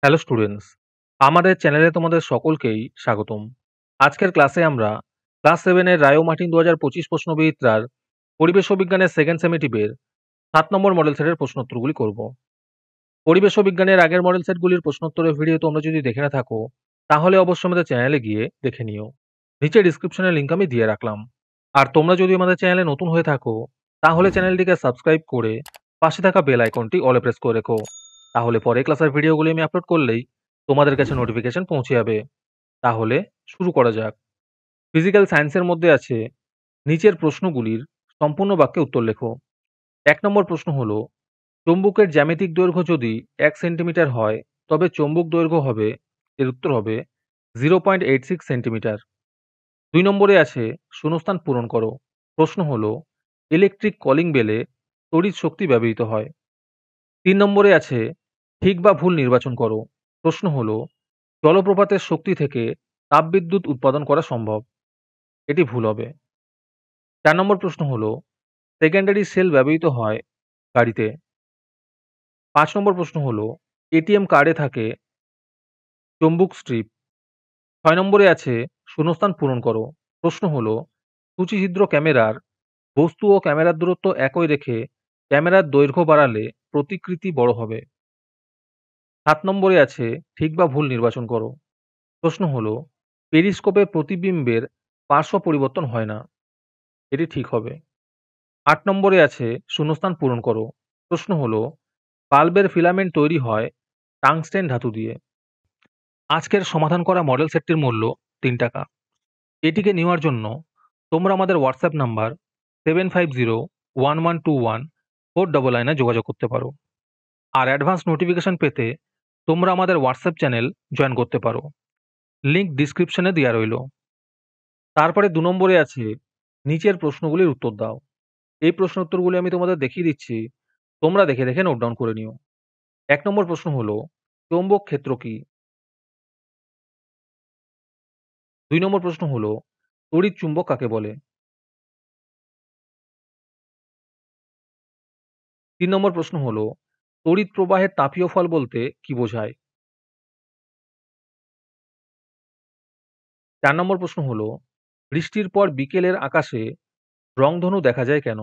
Hello students, আমাদের চ্যানেলে তোমাদের সকলকেই স্বাগতম। আজকের ক্লাসে আমরা ক্লাস 7 এর রায়ো মার্টিন 2025 প্রশ্নবিচিত্রার পরিবেশ ও বিজ্ঞানের সেকেন্ড সেমিটিভের 7 নম্বর মডেল সেটের প্রশ্নোত্তরগুলি করব। পরিবেশ ও বিজ্ঞানের আগের মডেল সেটগুলির প্রশ্নোত্তরের ভিডিও তোমরা যদি দেখে না থাকো, তাহলে অবশ্যই আমাদের চ্যানেলে গিয়ে দেখে নিও। নিচে ডিসক্রিপশনে লিংক আমি দিয়ে রাখলাম। আর তোমরা যদি আমাদের চ্যানেলে নতুন হয়ে থাকো, তাহলে চ্যানেলটিকে সাবস্ক্রাইব করে পাশে থাকা বেল আইকনটি অলে প্রেস করে রেখো। তাহলে পরে ক্লাসের ভিডিওগুলি আমি আপলোড করলেই তোমাদের কাছে নোটিফিকেশন পৌঁছে যাবে। তাহলে শুরু করা যাক। ফিজিক্যাল সায়েন্সের মধ্যে আছে নিচের প্রশ্নগুলির সম্পূর্ণ বাক্যে উত্তর লেখো। ১ নম্বর প্রশ্ন হলো, চৌম্বকের জ্যামিতিক দৈর্ঘ্য যদি ১ সেন্টিমিটার হয়, তবে চৌম্বক দৈর্ঘ্য হবে, এর উত্তর হবে 0.86 সেন্টিমিটার। ২ নম্বরে আছে শূন্যস্থান পূরণ করো। প্রশ্ন হলো, ইলেকট্রিক কলিং বেলে তড়িৎ শক্তি ব্যবহৃত হয়। ৩ নম্বরে আছে ঠিক বা ভুল নির্বাচন করো। প্রশ্ন হলো, জলপ্রপাতের শক্তি থেকে তাপবিদ্যুৎ উৎপাদন করা সম্ভব। এটি ভুল হবে। ৪ নম্বর প্রশ্ন হলো, সেকেন্ডারি সেল ব্যবহৃত হয় গাড়িতে। ৫ নম্বর প্রশ্ন হলো, এটিএম কার্ডে থাকে চৌম্বক স্ট্রিপ। ৬ নম্বরে আছে শূন্যস্থান পূরণ করো। প্রশ্ন হলো, সূচিছিদ্র ক্যামেরার বস্তু ও ক্যামেরার দূরত্ব একই রেখে ক্যামেরার দৈর্ঘ্য বাড়ালে প্রতিকৃতি বড় হবে। ৭ নম্বরে আছে ঠিক বা ভুল নির্বাচন করো। প্রশ্ন হলো, পেরিস্কোপে প্রতিবিম্বের পার্শ্ব পরিবর্তন হয় না। এটি ঠিক হবে। ৮ নম্বরে আছে শূন্যস্থান পূরণ করো। প্রশ্ন হলো, বাল্বের ফিলামেন্ট তৈরি হয় টাংস্টেন ধাতু দিয়ে। আজকের সমাধান করা মডেল সেটটির মূল্য ৩ টাকা। এটিকে নেওয়ার জন্য তোমরা আমাদের হোয়াটসঅ্যাপ নাম্বার 7501121499 যোগাযোগ করতে পারো। আর অ্যাডভান্স নোটিফিকেশন পেতে তোমরা আমাদের হোয়াটসঅ্যাপ চ্যানেল জয়েন করতে পারো। লিংক ডিসক্রিপশনে দেওয়া রইল। তারপরে ২ নম্বরে আছে নিচের প্রশ্নগুলির উত্তর দাও। এই প্রশ্ন উত্তরগুলি আমি তোমাদের দেখিয়ে দিচ্ছি, তোমরা দেখে দেখে নোট ডাউন করে নিও। ১ নম্বর প্রশ্ন হলো, চৌম্বক ক্ষেত্র কি? ২ নম্বর প্রশ্ন হলো, তড়িৎ চুম্বক কাকে বলে? ৩ নম্বর প্রশ্ন হলো, তড়িৎ প্রবাহের তাপীয় ফল বলতে কি বোঝায়? ৪ নম্বর প্রশ্ন হলো, বৃষ্টির পর বিকেলের আকাশে রংধনু দেখা যায় কেন?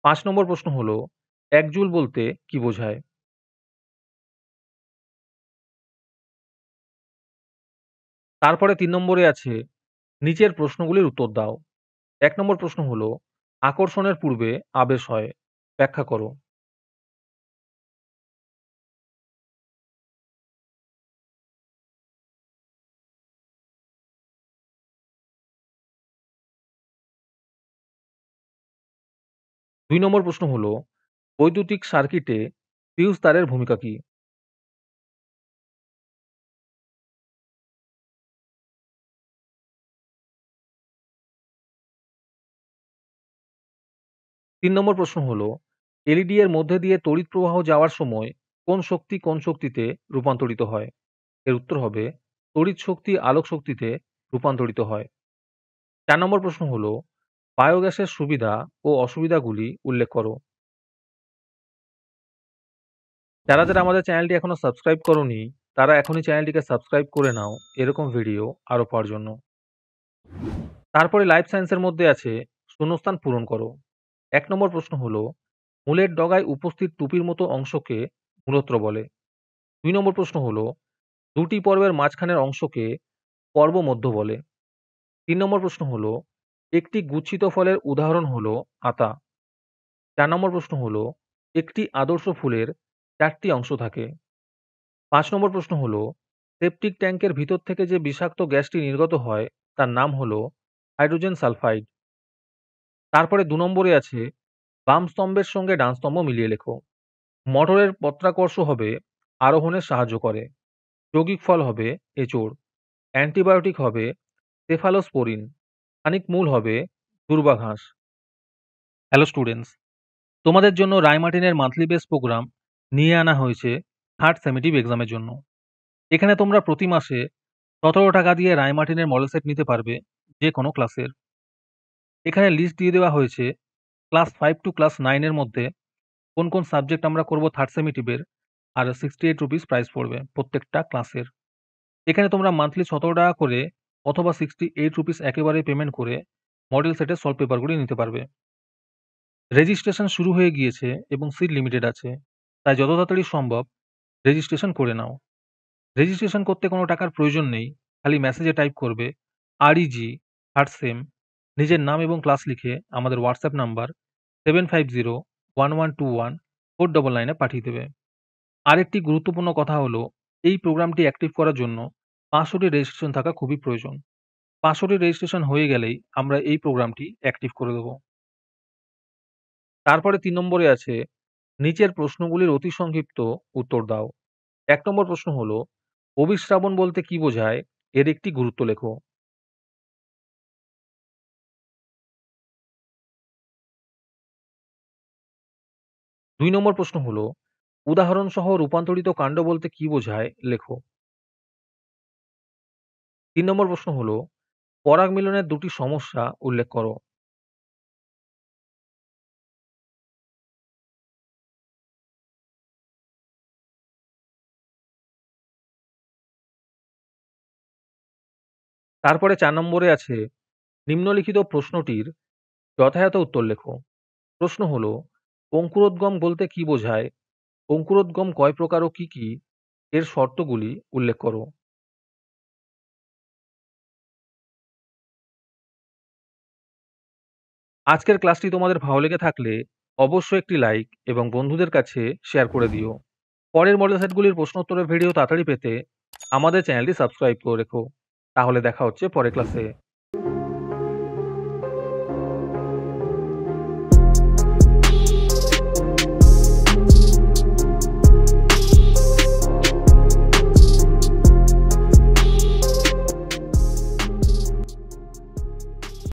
৫ নম্বর প্রশ্ন হলো, ১ জুল বলতে কি বোঝায়? তারপরে ৩ নম্বরে আছে নিচের প্রশ্নগুলির উত্তর দাও। ১ নম্বর প্রশ্ন হলো, আকর্ষণের পূর্বে আবেশ হয়, ব্যাখ্যা করো। ২ নম্বর প্রশ্ন হলো, বৈদ্যুতিক সার্কিটে ফিউজ তারের ভূমিকা কি? ৩ নম্বর প্রশ্ন হলো, এলইডি এর মধ্যে দিয়ে তড়িৎ প্রবাহ যাওয়ার সময় কোন শক্তিতে রূপান্তরিত হয়? এর উত্তর হবে, তড়িৎ শক্তি আলোক শক্তিতে রূপান্তরিত হয়। ৪ নম্বর প্রশ্ন হলো, বায়োগ্যাসের সুবিধা ও অসুবিধাগুলি উল্লেখ করো। যারা যারা আমাদের চ্যানেলটি এখনো সাবস্ক্রাইব করোনি, তারা এখনই চ্যানেলটিকে সাবস্ক্রাইব করে নাও এরকম ভিডিও আরো পাওয়ার জন্য। তারপরে লাইফ সায়েন্সের মধ্যে আছে শূন্যস্থান পূরণ করো। ১ নম্বর প্রশ্ন হলো, মূলের ডগায় উপস্থিত টুপির মতো অংশকে মূলত্র বলে। ২ নম্বর প্রশ্ন হলো, দুটি পর্বের মাঝখানের অংশকে পর্ব মধ্য বলে। ৩ নম্বর প্রশ্ন হলো, একটি গুচ্ছিত ফলের উদাহরণ হলো আতা। ৪ নম্বর প্রশ্ন হলো, একটি আদর্শ ফুলের ৪টি অংশ থাকে। ৫ নম্বর প্রশ্ন হলো, সেপটিক ট্যাঙ্কের ভিতর থেকে যে বিষাক্ত গ্যাসটি নির্গত হয় তার নাম হলো হাইড্রোজেন সালফাইড। তারপরে ২ নম্বরে আছে বাম স্তম্ভের সঙ্গে ডান স্তম্ভ মিলিয়ে লেখো। মোটরের পত্রাকর্ষ হবে আরোহণে সাহায্য করে। যৌগিক ফল হবে এঁচোড়। অ্যান্টিবায়োটিক হবে সেফালোস্পোরিন। খানিক মূল হবে দূর্বাঘাস। হ্যালো স্টুডেন্টস, তোমাদের জন্য রায়মার্টিনের মান্থলি বেস প্রোগ্রাম নিয়ে আনা হয়েছে থার্ড সেমেটিভ এক্সামের জন্য। এখানে তোমরা প্রতি মাসে ১৭ টাকা দিয়ে রায়মার্টিনের মডেল সেট নিতে পারবে যে কোনো ক্লাসের। এখানে লিস্ট দিয়ে দেওয়া হয়েছে ক্লাস 5 টু ক্লাস 9 এর মধ্যে কোন কোন সাবজেক্ট আমরা করব থার্ড সেমিটিভের, আর ₹68 প্রাইস পড়বে প্রত্যেকটা ক্লাসের। এখানে তোমরা মান্থলি ৳১৭ করে অথবা ₹68 একেবারে পেমেন্ট করে মডেল সেটের সলভ পেপারগুলি নিতে পারবে। রেজিস্ট্রেশন শুরু হয়ে গিয়েছে এবং সিট লিমিটেড আছে, তাই যত তাড়াতাড়ি সম্ভব রেজিস্ট্রেশন করে নাও। রেজিস্ট্রেশন করতে কোনো টাকার প্রয়োজন নেই, খালি মেসেজে টাইপ করবে REG থার্ড সেম, নিজের নাম এবং ক্লাস লিখে আমাদের হোয়াটসঅ্যাপ নাম্বার 7501121499 এ পাঠিয়ে দেবে। আরেকটি গুরুত্বপূর্ণ কথা হলো, এই প্রোগ্রামটি অ্যাক্টিভ করার জন্য 500টি রেজিস্ট্রেশন থাকা খুবই প্রয়োজন। 500টি রেজিস্ট্রেশন হয়ে গেলেই আমরা এই প্রোগ্রামটি অ্যাক্টিভ করে দেব। তারপরে ৩ নম্বরে আছে নিচের প্রশ্নগুলির অতি সংক্ষিপ্ত উত্তর দাও। ১ নম্বর প্রশ্ন হলো, অভিশ্রাবণ বলতে কি বোঝায়? এর একটি গুরুত্ব লেখো। ২ নম্বর প্রশ্ন হলো, উদাহরণসহ রূপান্তরিত কাণ্ড বলতে কি বোঝায়? লেখো। ৩ নম্বর প্রশ্ন হলো, পরাগ মিলনের ২টি সমস্যা উল্লেখ করো। তারপরে ৪ নম্বরে আছে নিম্নলিখিত প্রশ্নটির যথাযথ উত্তর লেখো। প্রশ্ন হলো, অঙ্কুরোদ্গম বলতে কি বোঝায়? অঙ্কুরোদ্গম কয় প্রকার ও কি কি? এর শর্তগুলি উল্লেখ করো। আজকের ক্লাসটি তোমাদের ভালো লেগে থাকলে অবশ্যই একটি লাইক এবং বন্ধুদের কাছে শেয়ার করে দিও। পরের মডেল সেটগুলির প্রশ্নোত্তরের ভিডিও তাড়াতাড়ি পেতে আমাদের চ্যানেলটি সাবস্ক্রাইব করে রেখো। তাহলে দেখা হচ্ছে পরের ক্লাসে।